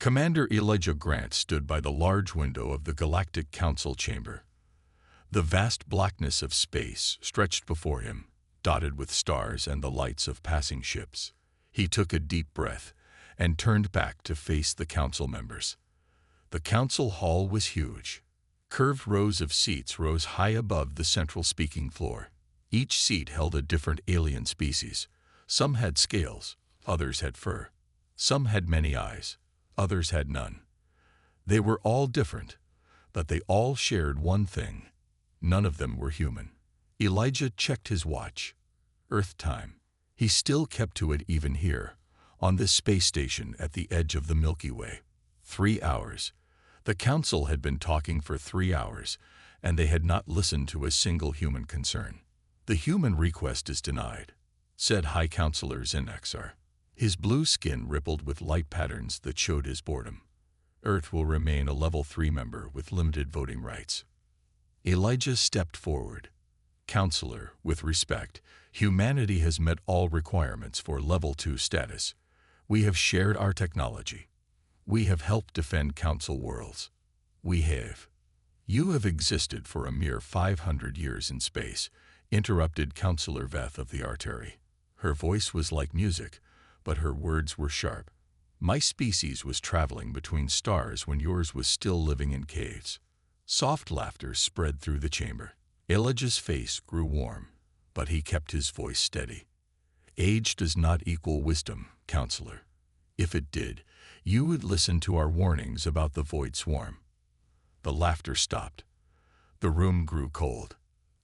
Commander Elijah Grant stood by the large window of the Galactic Council chamber. The vast blackness of space stretched before him, dotted with stars and the lights of passing ships. He took a deep breath and turned back to face the council members. The council hall was huge. Curved rows of seats rose high above the central speaking floor. Each seat held a different alien species. Some had scales, others had fur. Some had many eyes, others had none. They were all different, but they all shared one thing. None of them were human. Elijah checked his watch. Earth time. He still kept to it even here, on this space station at the edge of the Milky Way. 3 hours. The council had been talking for 3 hours, and they had not listened to a single human concern. "The human request is denied," said High Counselor Zinexar. His blue skin rippled with light patterns that showed his boredom. "Earth will remain a Level 3 member with limited voting rights." Elijah stepped forward. "Counselor, with respect, humanity has met all requirements for Level 2 status. We have shared our technology. We have helped defend Council worlds. We have." "You have existed for a mere 500 years in space," interrupted Counselor Veth of the Artery. Her voice was like music, but her words were sharp. "My species was traveling between stars when yours was still living in caves." Soft laughter spread through the chamber. Elijah's face grew warm, but he kept his voice steady. "Age does not equal wisdom, Counselor. If it did, you would listen to our warnings about the Void Swarm." The laughter stopped. The room grew cold.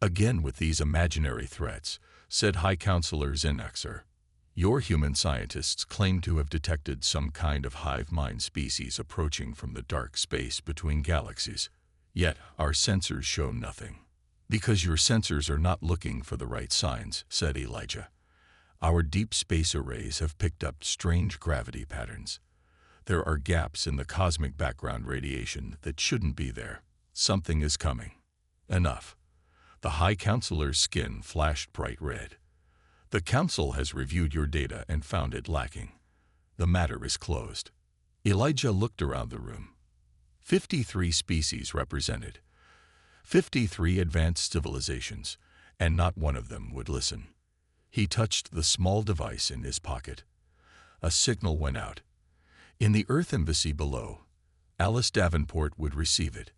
"Again with these imaginary threats," said High Counselor Zinexar. "Your human scientists claim to have detected some kind of hive mind species approaching from the dark space between galaxies. Yet our sensors show nothing." "Because your sensors are not looking for the right signs," said Elijah. "Our deep space arrays have picked up strange gravity patterns. There are gaps in the cosmic background radiation that shouldn't be there. Something is coming." "Enough." The High Counselor's skin flashed bright red. "The Council has reviewed your data and found it lacking. The matter is closed." Elijah looked around the room. 53 species represented. 53 advanced civilizations, and not one of them would listen. He touched the small device in his pocket. A signal went out. In the Earth Embassy below, Alice Davenport would receive it.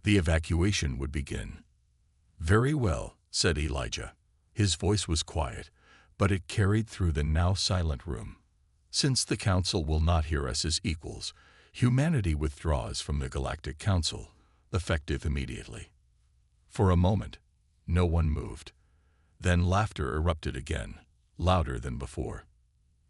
The evacuation would begin. "Very well," said Elijah. His voice was quiet, but it carried through the now silent room. "Since the Council will not hear us as equals, humanity withdraws from the Galactic Council, effective immediately." For a moment, no one moved. Then laughter erupted again, louder than before.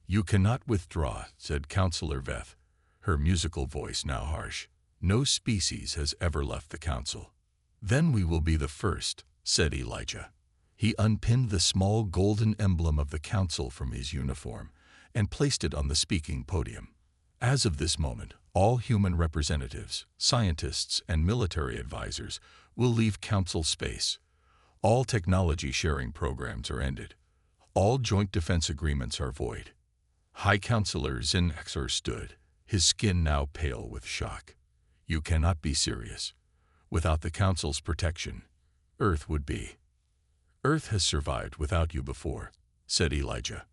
"You cannot withdraw," said Counselor Veth, her musical voice now harsh. "No species has ever left the Council." "Then we will be the first," said Elijah. He unpinned the small golden emblem of the Council from his uniform and placed it on the speaking podium. "As of this moment, all human representatives, scientists, and military advisors will leave Council space. All technology sharing programs are ended. All joint defense agreements are void." High Counselor Zinexar stood, his skin now pale with shock. "You cannot be serious. Without the Council's protection, Earth would be." "Earth has survived without you before," said Elijah.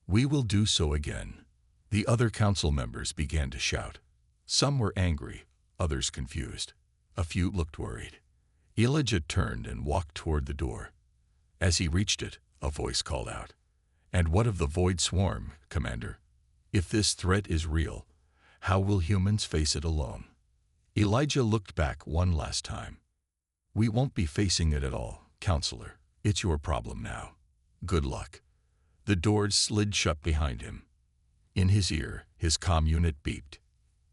"We will do so again." The other Council members began to shout. Some were angry, others confused. A few looked worried. Elijah turned and walked toward the door. As he reached it, a voice called out, "And what of the Void Swarm, Commander? If this threat is real, how will humans face it alone?" Elijah looked back one last time. "We won't be facing it at all, Counselor. It's your problem now. Good luck." The doors slid shut behind him. In his ear, his comm unit beeped.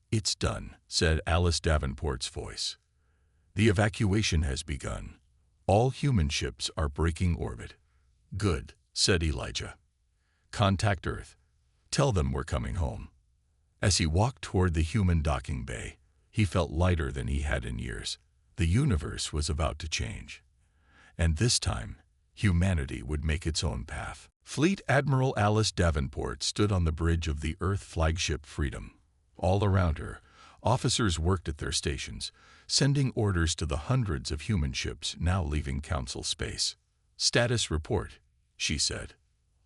"It's done," said Alice Davenport's voice. "The evacuation has begun. All human ships are breaking orbit." "Good," said Elijah. "Contact Earth. Tell them we're coming home." As he walked toward the human docking bay, he felt lighter than he had in years. The universe was about to change. And this time, humanity would make its own path. Fleet Admiral Alice Davenport stood on the bridge of the Earth flagship Freedom. All around her, Officers worked at their stations, sending orders to the hundreds of human ships now leaving Council space. "Status report," she said.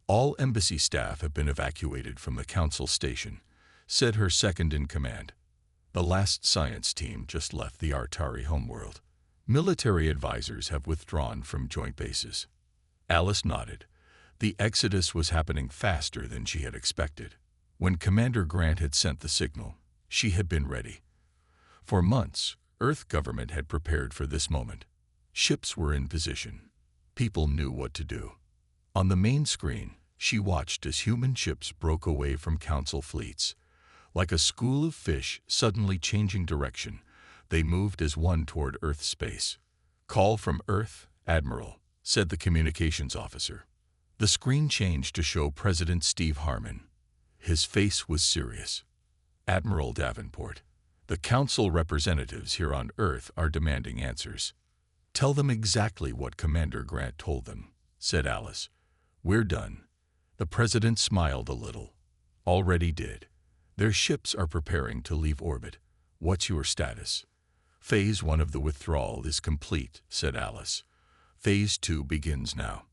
"All embassy staff have been evacuated from the Council station," said her second-in-command. "The last science team just left the Artari homeworld. Military advisors have withdrawn from joint bases." Alice nodded. The exodus was happening faster than she had expected. When Commander Grant had sent the signal, she had been ready. For months, Earth government had prepared for this moment. Ships were in position. People knew what to do. On the main screen, she watched as human ships broke away from Council fleets. Like a school of fish suddenly changing direction, they moved as one toward Earth space. "Call from Earth, Admiral," said the communications officer. The screen changed to show President Steve Harmon. His face was serious. "Admiral Davenport, the Council representatives here on Earth are demanding answers." "Tell them exactly what Commander Grant told them," said Alice. "We're done." The President smiled a little. "Already did. Their ships are preparing to leave orbit. What's your status?" "Phase 1 of the withdrawal is complete," said Alice. "Phase 2 begins now."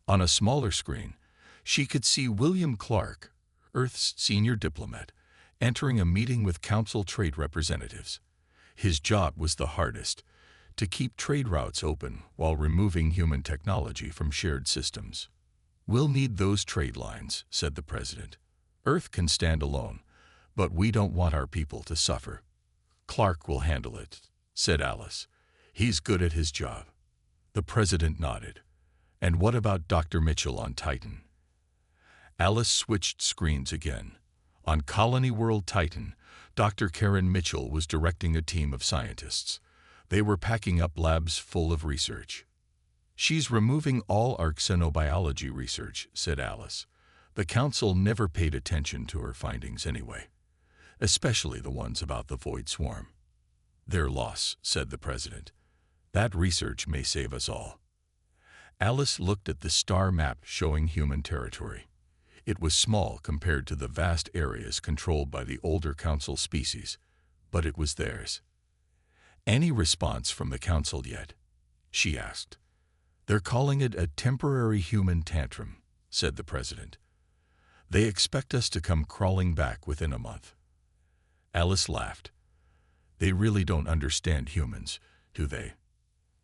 On a smaller screen, she could see William Clark, Earth's senior diplomat, entering a meeting with Council trade representatives. His job was the hardest, to keep trade routes open while removing human technology from shared systems. "We'll need those trade lines," said the President. "Earth can stand alone, but we don't want our people to suffer." "Clark will handle it," said Alice. "He's good at his job." The President nodded. "And what about Dr. Mitchell on Titan?" Alice switched screens again. On Colony World Titan, Dr. Karen Mitchell was directing a team of scientists. They were packing up labs full of research. "She's removing all our xenobiology research," said Alice. "The Council never paid attention to her findings anyway, especially the ones about the Void Swarm." "Their loss," said the President. "That research may save us all." Alice looked at the star map showing human territory. It was small compared to the vast areas controlled by the older Council species, but it was theirs. "Any response from the Council yet?" she asked. "They're calling it a temporary human tantrum," said the President. "They expect us to come crawling back within a month." Alice laughed. "They really don't understand humans, do they?"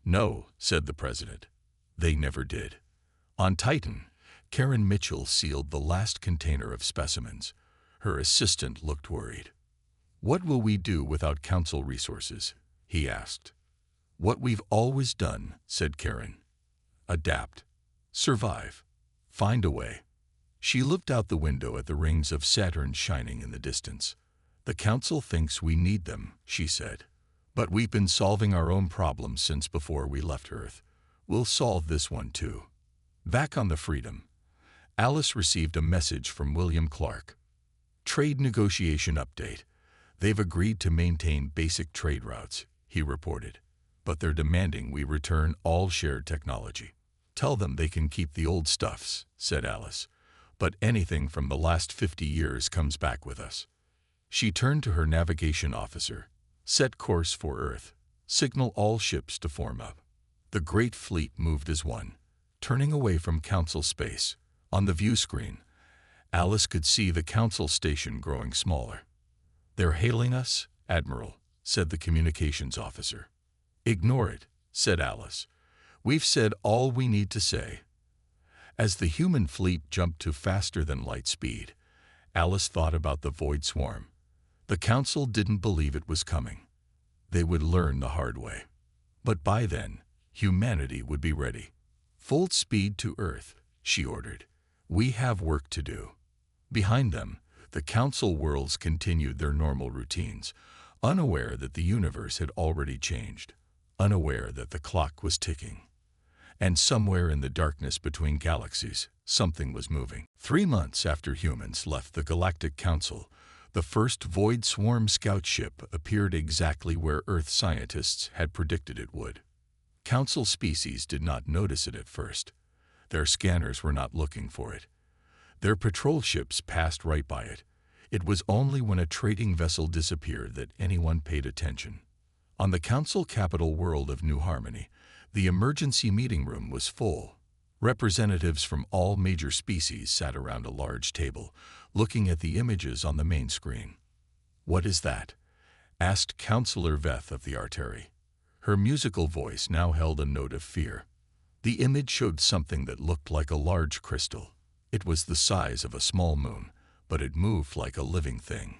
"No," said the President. "They never did." On Titan, Karen Mitchell sealed the last container of specimens. Her assistant looked worried. "What will we do without Council resources?" he asked. "What we've always done," said Karen. "Adapt. Survive. Find a way." She looked out the window at the rings of Saturn shining in the distance. "The Council thinks we need them," she said. "But we've been solving our own problems since before we left Earth. We'll solve this one too." Back on the Freedom, Alice received a message from William Clark. "Trade negotiation update. They've agreed to maintain basic trade routes," he reported. "But they're demanding we return all shared technology." "Tell them they can keep the old stuffs," said Alice. "But anything from the last 50 years comes back with us." She turned to her navigation officer. "Set course for Earth. Signal all ships to form up." The Great Fleet moved as one, turning away from Council space. On the view screen, Alice could see the Council station growing smaller. "They're hailing us, Admiral," said the communications officer. "Ignore it," said Alice. "We've said all we need to say." As the human fleet jumped to faster than light speed, Alice thought about the Void Swarm. The Council didn't believe it was coming. They would learn the hard way. But by then, humanity would be ready. "Full speed to Earth," she ordered. "We have work to do." Behind them, the Council worlds continued their normal routines, unaware that the universe had already changed, unaware that the clock was ticking. And somewhere in the darkness between galaxies, something was moving. 3 months after humans left the Galactic Council, the first Void Swarm scout ship appeared exactly where Earth scientists had predicted it would. Council species did not notice it at first. Their scanners were not looking for it. Their patrol ships passed right by it. It was only when a trading vessel disappeared that anyone paid attention. On the council capital world of New Harmony, the emergency meeting room was full. Representatives from all major species sat around a large table, looking at the images on the main screen. "What is that?" asked Councillor Veth of the Arteri. Her musical voice now held a note of fear. The image showed something that looked like a large crystal. It was the size of a small moon, but it moved like a living thing.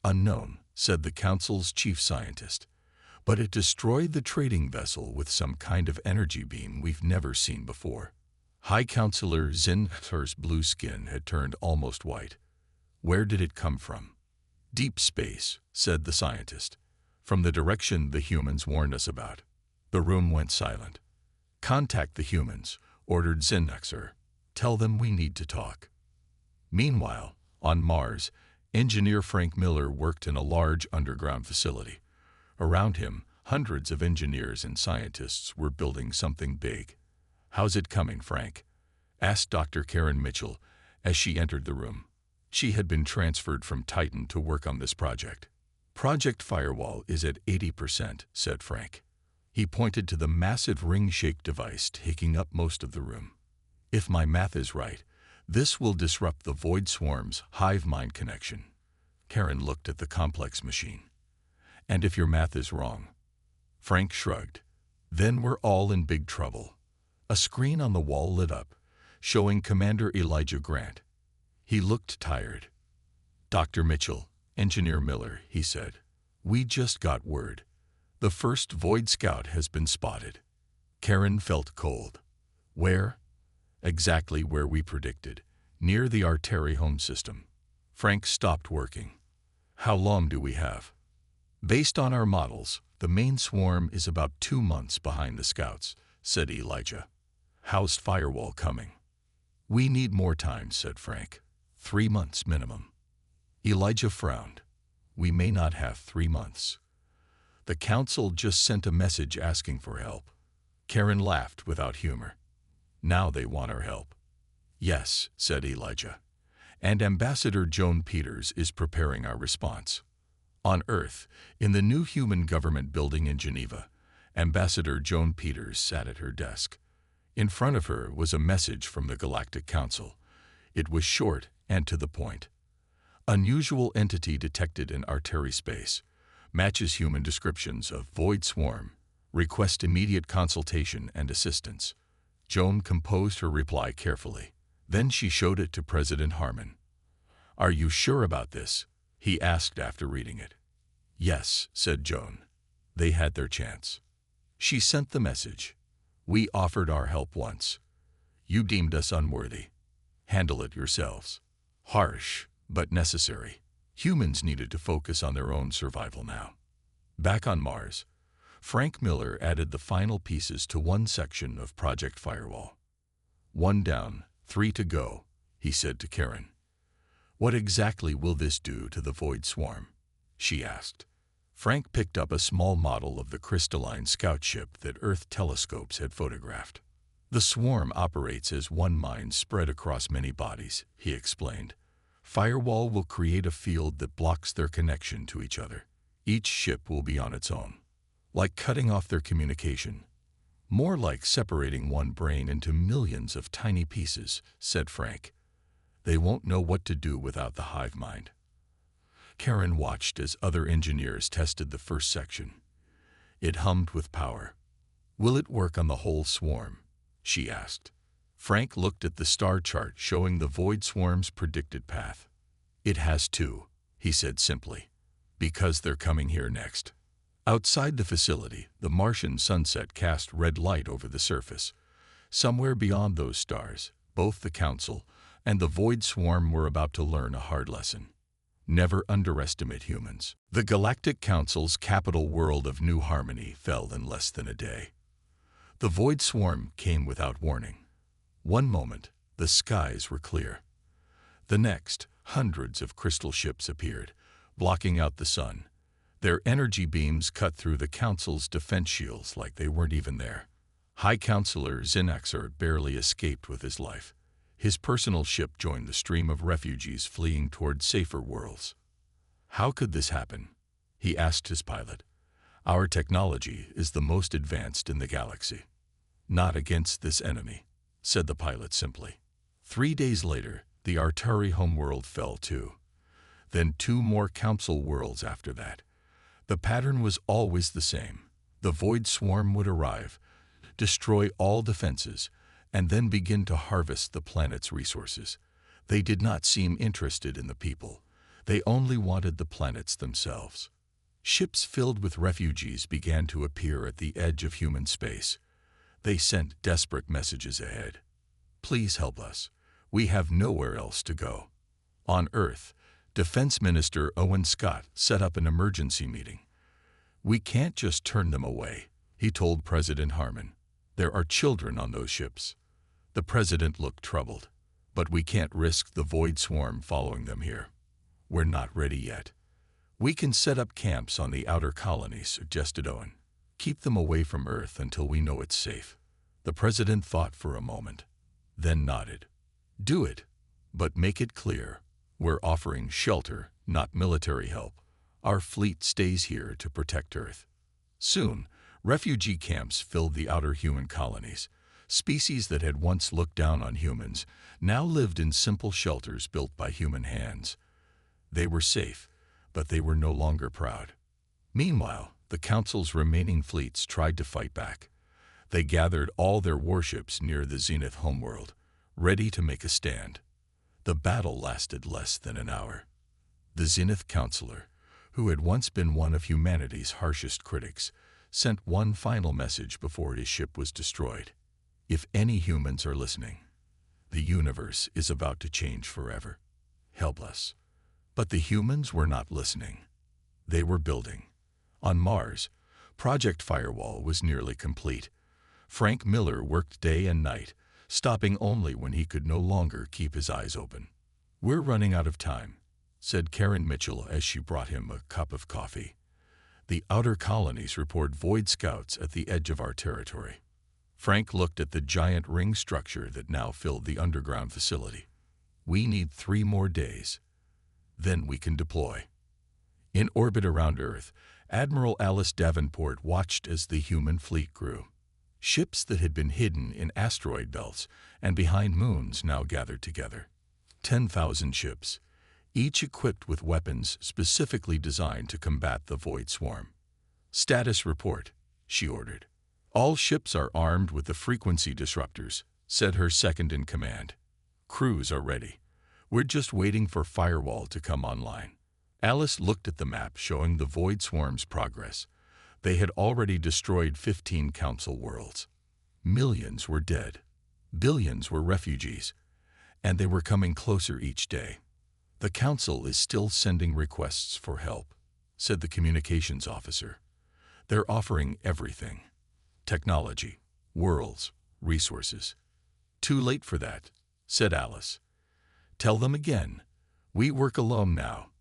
"Unknown," said the council's chief scientist, "but it destroyed the trading vessel with some kind of energy beam we've never seen before." High Councillor Zinher's blue skin had turned almost white. "Where did it come from?" "Deep space," said the scientist, "from the direction the humans warned us about." The room went silent. "Contact the humans," ordered Zinher. "Tell them we need to talk." Meanwhile, on Mars, engineer Frank Miller worked in a large underground facility. Around him, hundreds of engineers and scientists were building something big. "How's it coming, Frank?" asked Dr. Karen Mitchell as she entered the room. She had been transferred from Titan to work on this project. "Project Firewall is at 80%, said Frank. He pointed to the massive ring-shaped device taking up most of the room. "If my math is right, this will disrupt the Void Swarm's hive-mind connection." Karen looked at the complex machine. "And if your math is wrong?" Frank shrugged. "Then we're all in big trouble." A screen on the wall lit up, showing Commander Elijah Grant. He looked tired. "Dr. Mitchell, Engineer Miller," he said, "we just got word. The first Void Scout has been spotted." Karen felt cold. "Where?" "Exactly where we predicted, near the Arteri home system." Frank stopped working. "How long do we have?" "Based on our models, the main swarm is about 2 months behind the scouts," said Elijah. "How's Firewall coming?" "We need more time," said Frank. 3 months minimum." Elijah frowned. "We may not have 3 months. The council just sent a message asking for help." Karen laughed without humor. "Now they want our help." "Yes," said Elijah. "And Ambassador Joan Peters is preparing our response." On Earth, in the new human government building in Geneva, Ambassador Joan Peters sat at her desk. In front of her was a message from the Galactic Council. It was short and to the point. "Unusual entity detected in Arteri space. Matches human descriptions of Void Swarm. Request immediate consultation and assistance." Joan composed her reply carefully. Then she showed it to President Harmon. "Are you sure about this?" he asked after reading it. "Yes," said Joan. "They had their chance." She sent the message. "We offered our help once. You deemed us unworthy. Handle it yourselves." Harsh, but necessary. Humans needed to focus on their own survival now. Back on Mars, Frank Miller added the final pieces to one section of Project Firewall. "1 down, 3 to go," he said to Karen. "What exactly will this do to the Void Swarm?" she asked. Frank picked up a small model of the crystalline scout ship that Earth telescopes had photographed. "The swarm operates as one mind spread across many bodies," he explained. "Firewall will create a field that blocks their connection to each other. Each ship will be on its own. Like cutting off their communication. More like separating one brain into millions of tiny pieces," said Frank. "They won't know what to do without the hive mind." Karen watched as other engineers tested the first section. It hummed with power. "Will it work on the whole swarm?" she asked. Frank looked at the star chart showing the Void Swarm's predicted path. "It has to," he said simply, "because they're coming here next." Outside the facility, the Martian sunset cast red light over the surface. Somewhere beyond those stars, both the Council and the Void Swarm were about to learn a hard lesson. Never underestimate humans. The Galactic Council's capital world of New Harmony fell in less than a day. The Void Swarm came without warning. One moment, the skies were clear. The next, hundreds of crystal ships appeared, blocking out the sun. Their energy beams cut through the Council's defense shields like they weren't even there. High Councillor Zinher barely escaped with his life. His personal ship joined the stream of refugees fleeing toward safer worlds. "How could this happen?" he asked his pilot. "Our technology is the most advanced in the galaxy." "Not against this enemy," said the pilot simply. 3 days later, the Artari homeworld fell too. Then 2 more council worlds after that. The pattern was always the same. The void swarm would arrive, destroy all defenses, and then begin to harvest the planet's resources. They did not seem interested in the people. They only wanted the planets themselves. Ships filled with refugees began to appear at the edge of human space. They sent desperate messages ahead. "Please help us. We have nowhere else to go." On Earth, Defense Minister Owen Scott set up an emergency meeting. "We can't just turn them away," he told President Harmon. "There are children on those ships." The president looked troubled. "But we can't risk the void swarm following them here. We're not ready yet." "We can set up camps on the outer colonies," suggested Owen. "Keep them away from Earth until we know it's safe." The president thought for a moment, then nodded. "Do it, but make it clear. We're offering shelter, not military help. Our fleet stays here to protect Earth." Soon, refugee camps filled the outer human colonies. Species that had once looked down on humans now lived in simple shelters built by human hands. They were safe, but they were no longer proud. Meanwhile, the Council's remaining fleets tried to fight back. They gathered all their warships near the Zenith homeworld, ready to make a stand. The battle lasted less than an hour. The Zenith Counselor, who had once been one of humanity's harshest critics, sent one final message before his ship was destroyed. "If any humans are listening, the universe is about to change forever. Help us." But the humans were not listening. They were building. On Mars, Project Firewall was nearly complete. Frank Miller worked day and night, stopping only when he could no longer keep his eyes open. "We're running out of time," said Karen Mitchell as she brought him a cup of coffee. "The outer colonies report void scouts at the edge of our territory." Frank looked at the giant ring structure that now filled the underground facility. "We need 3 more days. Then we can deploy." In orbit around Earth, Admiral Alice Davenport watched as the human fleet grew. Ships that had been hidden in asteroid belts and behind moons now gathered together. 10,000 ships, each equipped with weapons specifically designed to combat the void swarm. "Status report," she ordered. "All ships are armed with the frequency disruptors," said her second-in-command. "Crews are ready. We're just waiting for Firewall to come online." Alice looked at the map showing the void swarm's progress. They had already destroyed 15 council worlds. Millions were dead. Billions were refugees. And they were coming closer each day. "The council is still sending requests for help," said the communications officer. "They're offering everything. Technology, worlds, resources." "Too late for that," said Alice. "Tell them again. We work alone now."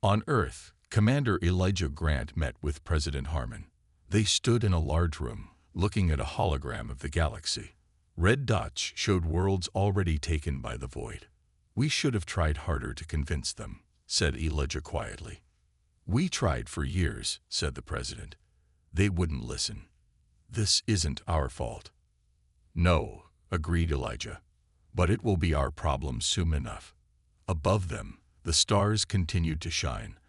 On Earth, Commander Elijah Grant met with President Harmon. They stood in a large room, looking at a hologram of the galaxy. Red dots showed worlds already taken by the void. "We should have tried harder to convince them," said Elijah quietly. "We tried for years," said the president. "They wouldn't listen. This isn't our fault." "No," agreed Elijah, "but it will be our problem soon enough." Above them, the stars continued to shine,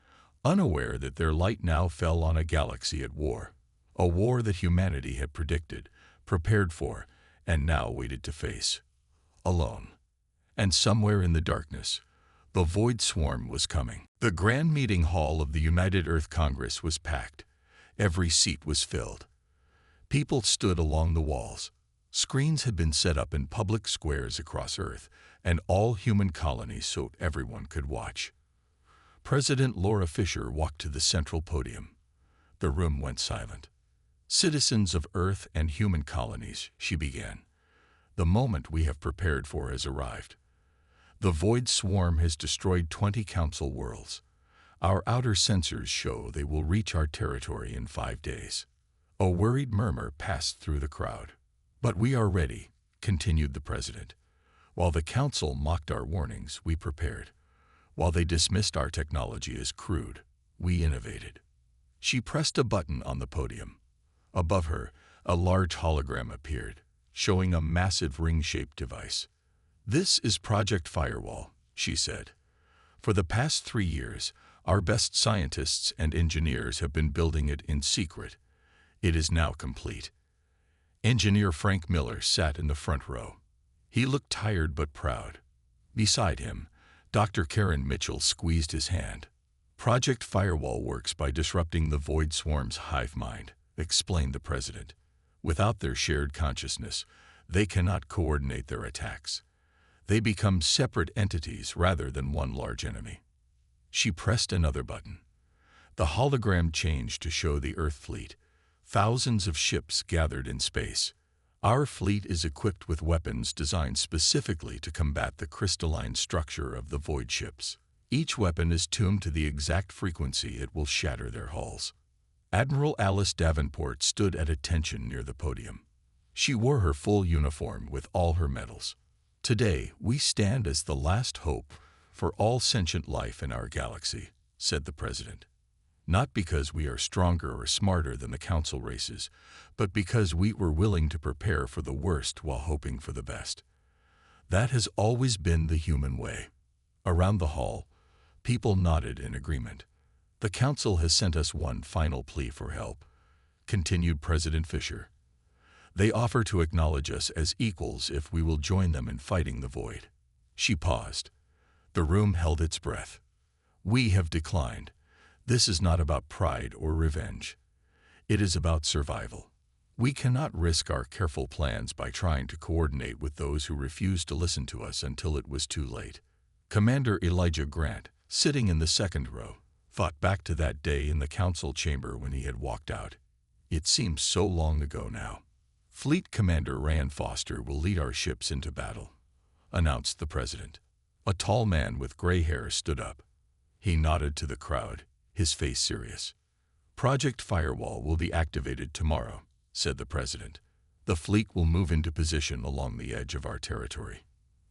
unaware that their light now fell on a galaxy at war. A war that humanity had predicted, prepared for, and now waited to face. Alone. And somewhere in the darkness, the void swarm was coming. The grand meeting hall of the United Earth Congress was packed. Every seat was filled. People stood along the walls. Screens had been set up in public squares across Earth, and all human colonies so everyone could watch. President Laura Fisher walked to the central podium. The room went silent. "Citizens of Earth and human colonies," she began, "the moment we have prepared for has arrived. The void swarm has destroyed 20 council worlds. Our outer sensors show they will reach our territory in 5 days." A worried murmur passed through the crowd. "But we are ready," continued the president. While the Council mocked our warnings, we prepared. While they dismissed our technology as crude, we innovated. She pressed a button on the podium. Above her, a large hologram appeared, showing a massive ring-shaped device. "This is Project Firewall," she said. "For the past 3 years, our best scientists and engineers have been building it in secret. It is now complete." Engineer Frank Miller sat in the front row. He looked tired but proud. Beside him, Dr. Karen Mitchell squeezed his hand. "Project Firewall works by disrupting the Void Swarm's hive mind," explained the president. "Without their shared consciousness, they cannot coordinate their attacks. They become separate entities rather than one large enemy." She pressed another button. The hologram changed to show the Earth fleet. Thousands of ships gathered in space. "Our fleet is equipped with weapons designed specifically to combat the crystalline structure of the void ships. Each weapon is tuned to the exact frequency it will shatter their hulls." Admiral Alice Davenport stood at attention near the podium. She wore her full uniform with all her medals. "Today, we stand as the last hope for all sentient life in our galaxy," said the president. "Not because we are stronger or smarter than the Council races, but because we were willing to prepare for the worst while hoping for the best. That has always been the human way." Around the hall, people nodded in agreement. "The Council has sent us one final plea for help," continued President Fisher. "They offer to acknowledge us as equals if we will join them in fighting the void." She paused. The room held its breath. "We have declined. This is not about pride or revenge. It is about survival. We cannot risk our careful plans by trying to coordinate with those who refuse to listen to us until it was too late." Commander Elijah Grant, sitting in the second row, thought back to that day in the Council chamber when he had walked out. It seems so long ago now. "Fleet Commander Rand Foster will lead our ships into battle," announced the president. A tall man with gray hair stood up. He nodded to the crowd, his face serious. "Project Firewall will be activated tomorrow," said the president. "The fleet will move into position along the edge of our territory.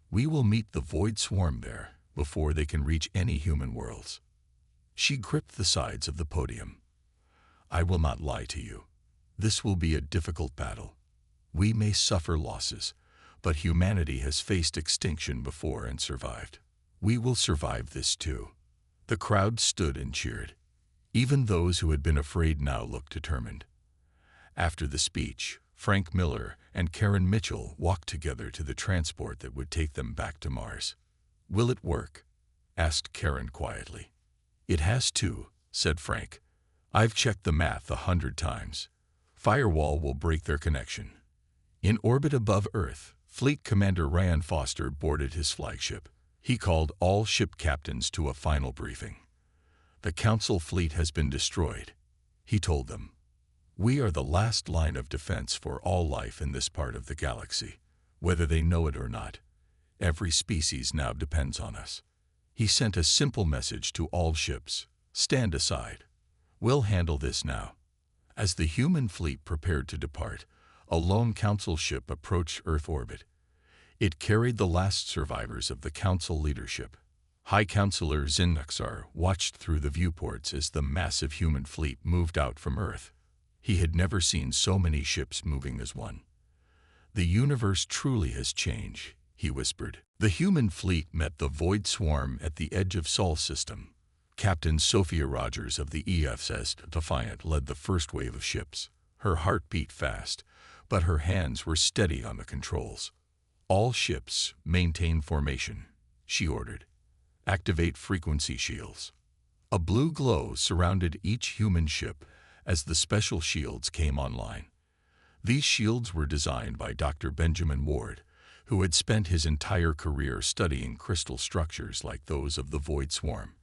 We will meet the Void Swarm there before they can reach any human worlds." She gripped the sides of the podium. "I will not lie to you. This will be a difficult battle. We may suffer losses, but humanity has faced extinction before and survived. We will survive this too." The crowd stood and cheered. Even those who had been afraid now looked determined. After the speech, Frank Miller and Karen Mitchell walked together to the transport that would take them back to Mars. "Will it work?" asked Karen quietly. "It has to," said Frank. "I've checked the math 100 times. Firewall will break their connection." In orbit above Earth, Fleet Commander Rand Foster boarded his flagship. He called all ship captains to a final briefing. "The Council fleet has been destroyed," he told them. "We are the last line of defense for all life in this part of the galaxy, whether they know it or not. Every species now depends on us." He sent a simple message to all ships: "Stand aside. We'll handle this now." As the human fleet prepared to depart, a lone Council ship approached Earth orbit. It carried the last survivors of the Council leadership. High Counselor Zinnaxar watched through the viewports as the massive human fleet moved out from Earth. He had never seen so many ships moving as one. "The universe truly has changed," he whispered. The human fleet met the Void Swarm at the edge of Sol system. Captain Sophia Rogers of the EFS Defiant led the first wave of ships. Her heart beat fast, but her hands were steady on the controls. "All ships, maintain formation," she ordered. "Activate frequency shields." A blue glow surrounded each human ship as the special shields came online. These shields were designed by Dr. Benjamin Ward, who had spent his entire career studying crystal structures like those of the Void Swarm.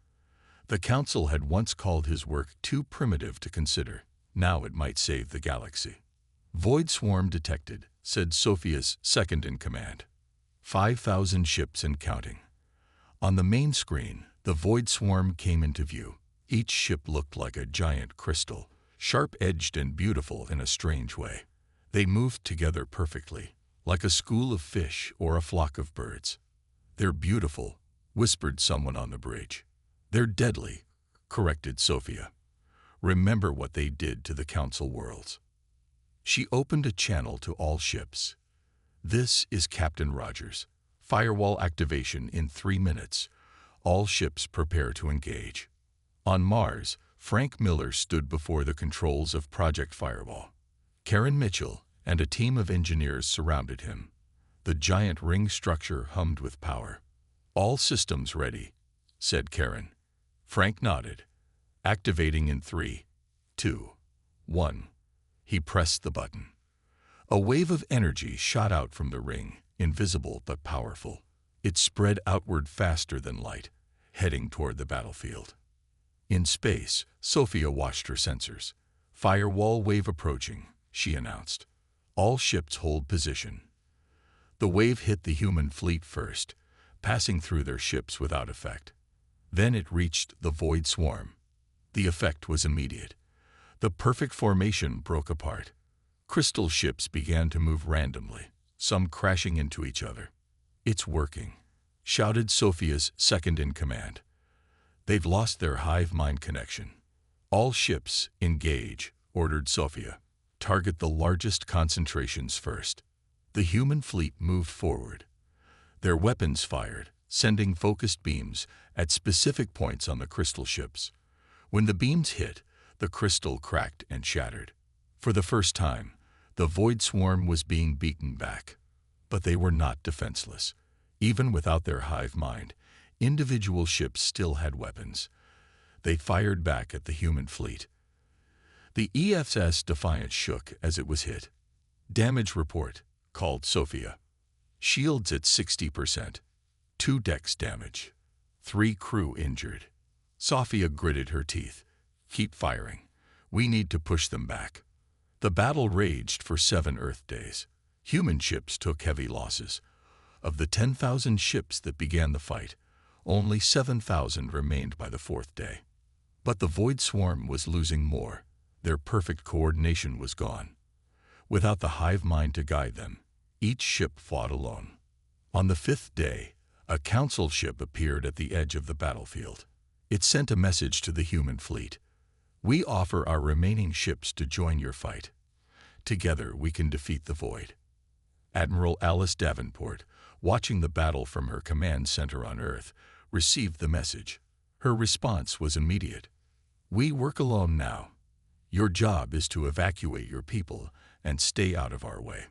The Council had once called his work too primitive to consider. Now it might save the galaxy. "Void Swarm detected," said Sophia's second-in-command. 5,000 ships and counting. On the main screen, the Void Swarm came into view. Each ship looked like a giant crystal, sharp-edged and beautiful in a strange way. They moved together perfectly, like a school of fish or a flock of birds. "They're beautiful," whispered someone on the bridge. "They're deadly," corrected Sophia. "Remember what they did to the Council worlds." She opened a channel to all ships. "This is Captain Rogers. Firewall activation in 3 minutes. All ships prepare to engage." On Mars, Frank Miller stood before the controls of Project Firewall. Karen Mitchell and a team of engineers surrounded him. The giant ring structure hummed with power. "All systems ready," said Karen. Frank nodded. "Activating in 3, 2, 1. He pressed the button. A wave of energy shot out from the ring, invisible but powerful. It spread outward faster than light, heading toward the battlefield. In space, Sophia watched her sensors. "Firewall wave approaching," she announced. "All ships hold position." The wave hit the human fleet first, passing through their ships without effect. Then it reached the Void Swarm. The effect was immediate. The perfect formation broke apart. Crystal ships began to move randomly, some crashing into each other. "It's working," shouted Sophia's second-in-command. "They've lost their hive mind connection." "All ships, engage," ordered Sophia. "Target the largest concentrations first." The human fleet moved forward. Their weapons fired, sending focused beams at specific points on the crystal ships. When the beams hit, the crystal cracked and shattered. For the first time, the Void Swarm was being beaten back. But they were not defenseless. Even without their hive mind, individual ships still had weapons. They fired back at the human fleet. The EFS Defiant shook as it was hit. "Damage report," called Sophia. "Shields at 60%. 2 decks damage. 3 crew injured." Sophia gritted her teeth. "Keep firing. We need to push them back." The battle raged for 7 Earth days. Human ships took heavy losses. Of the 10,000 ships that began the fight, only 7,000 remained by the 4th day. But the Void Swarm was losing more. Their perfect coordination was gone. Without the hive mind to guide them, each ship fought alone. On the 5th day, a council ship appeared at the edge of the battlefield. It sent a message to the human fleet. "We offer our remaining ships to join your fight. Together we can defeat the Void." Admiral Alice Davenport, watching the battle from her command center on Earth, received the message. Her response was immediate. "We work alone now. Your job is to evacuate your people and stay out of our way."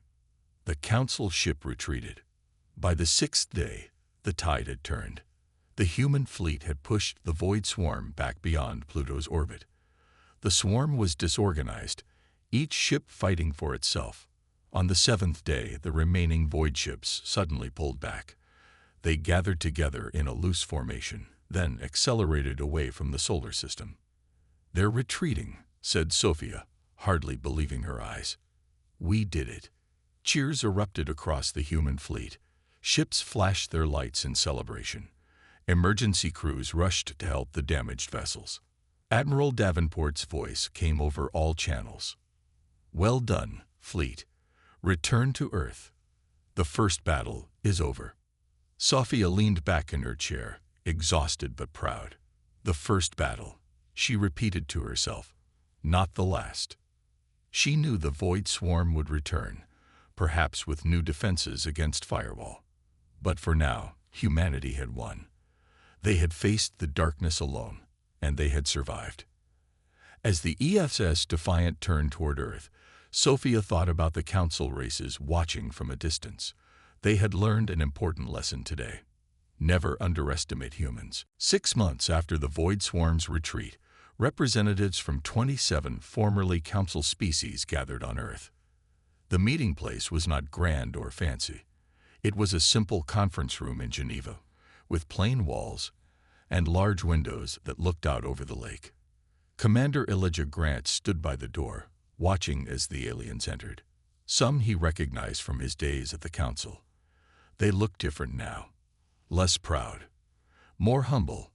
The council ship retreated. By the 6th day, the tide had turned. The human fleet had pushed the Void Swarm back beyond Pluto's orbit. The swarm was disorganized, each ship fighting for itself. On the 7th day, the remaining Void ships suddenly pulled back. They gathered together in a loose formation, then accelerated away from the solar system. "They're retreating," said Sophia, hardly believing her eyes. "We did it." Cheers erupted across the human fleet. Ships flashed their lights in celebration. Emergency crews rushed to help the damaged vessels. Admiral Davenport's voice came over all channels. "Well done, fleet. Return to Earth. The first battle is over." Sophia leaned back in her chair, exhausted but proud. "The first battle," she repeated to herself. "Not the last." She knew the Void Swarm would return, perhaps with new defenses against Firewall. But for now, humanity had won. They had faced the darkness alone, and they had survived. As the EFS Defiant turned toward Earth, Sophia thought about the council races watching from a distance. They had learned an important lesson today. Never underestimate humans. 6 months after the Void Swarm's retreat, representatives from 27 formerly council species gathered on Earth. The meeting place was not grand or fancy. It was a simple conference room in Geneva, with plain walls and large windows that looked out over the lake. Commander Elijah Grant stood by the door, watching as the aliens entered. Some he recognized from his days at the council. They looked different now. Less proud, more humble.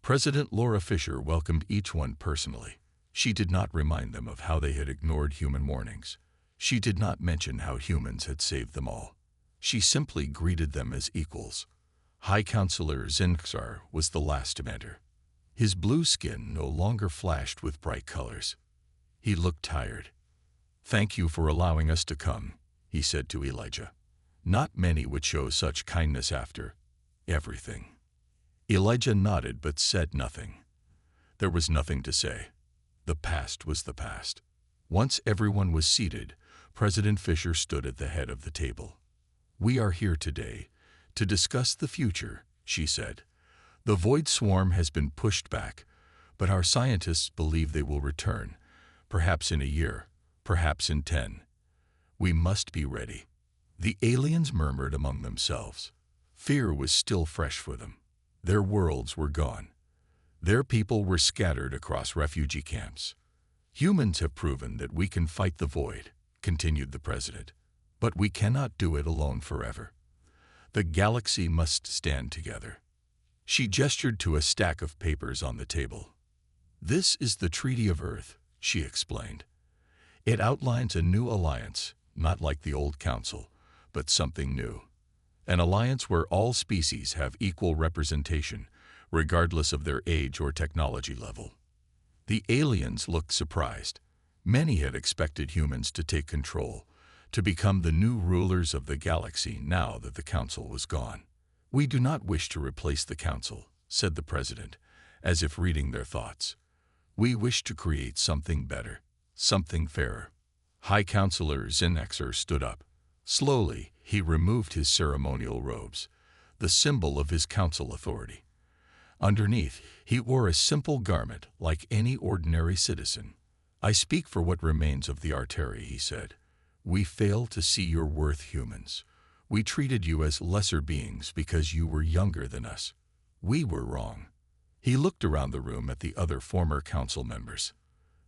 President Laura Fisher welcomed each one personally. She did not remind them of how they had ignored human warnings. She did not mention how humans had saved them all. She simply greeted them as equals. High Counselor Zinxar was the last to enter. His blue skin no longer flashed with bright colors. He looked tired. "Thank you for allowing us to come," he said to Elijah. "Not many would show such kindness after everything." Elijah nodded but said nothing. There was nothing to say. The past was the past. Once everyone was seated, President Fisher stood at the head of the table. "We are here today to discuss the future," she said. "The Void Swarm has been pushed back, but our scientists believe they will return, perhaps in a year, perhaps in 10. We must be ready." The aliens murmured among themselves. Fear was still fresh for them. Their worlds were gone. Their people were scattered across refugee camps. "Humans have proven that we can fight the void," continued the president, "but we cannot do it alone forever. The galaxy must stand together." She gestured to a stack of papers on the table. "This is the Treaty of Earth," she explained. "It outlines a new alliance, not like the old council, but something new. An alliance where all species have equal representation, regardless of their age or technology level." The aliens looked surprised. Many had expected humans to take control, to become the new rulers of the galaxy now that the council was gone. "We do not wish to replace the council," said the president, as if reading their thoughts. "We wish to create something better, something fairer." High Counselor Zinexer stood up. Slowly, he removed his ceremonial robes, the symbol of his council authority. Underneath, he wore a simple garment like any ordinary citizen. "I speak for what remains of the Arteri," he said. "We fail to see your worth, humans. We treated you as lesser beings because you were younger than us. We were wrong." He looked around the room at the other former council members.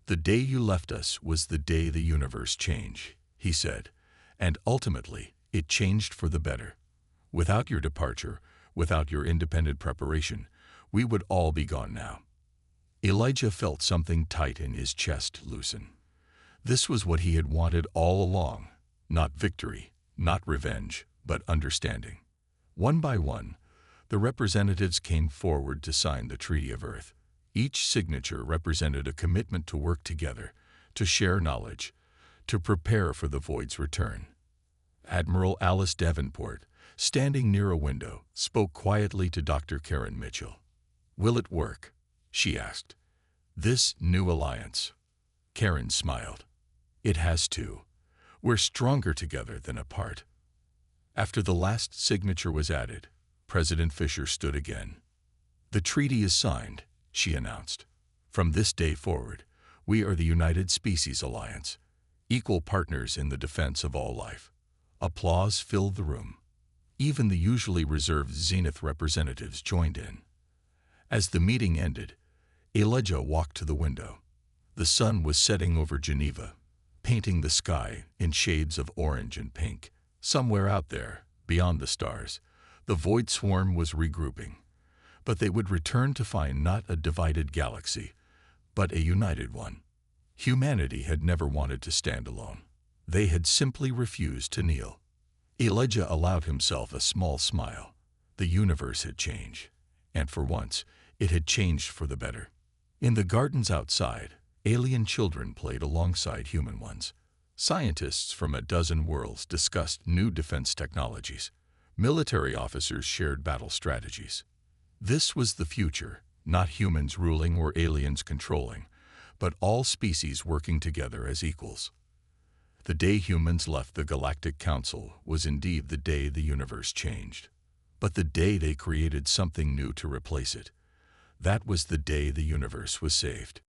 "The day you left us was the day the universe changed," he said, "and ultimately it changed for the better. Without your departure, without your independent preparation, we would all be gone now." Elijah felt something tight in his chest loosen. This was what he had wanted all along, not victory, not revenge, but understanding. One by one, the representatives came forward to sign the Treaty of Earth. Each signature represented a commitment to work together, to share knowledge, to prepare for the Void's return. Admiral Alice Davenport, standing near a window, spoke quietly to Dr. Karen Mitchell. "Will it work?" she asked. "This new alliance?" Karen smiled. "It has to. We're stronger together than apart." After the last signature was added, President Fisher stood again. "The treaty is signed," she announced. "From this day forward, we are the United Species Alliance, equal partners in the defense of all life." Applause filled the room. Even the usually reserved Zenith representatives joined in. As the meeting ended, Elijah walked to the window. The sun was setting over Geneva, painting the sky in shades of orange and pink. Somewhere out there, beyond the stars, the Void Swarm was regrouping. But they would return to find not a divided galaxy, but a united one. Humanity had never wanted to stand alone. They had simply refused to kneel. Elijah allowed himself a small smile. The universe had changed, and for once, it had changed for the better. In the gardens outside, alien children played alongside human ones. Scientists from a dozen worlds discussed new defense technologies. Military officers shared battle strategies. This was the future, not humans ruling or aliens controlling, but all species working together as equals. The day humans left the Galactic Council was indeed the day the universe changed. But the day they created something new to replace it, that was the day the universe was saved.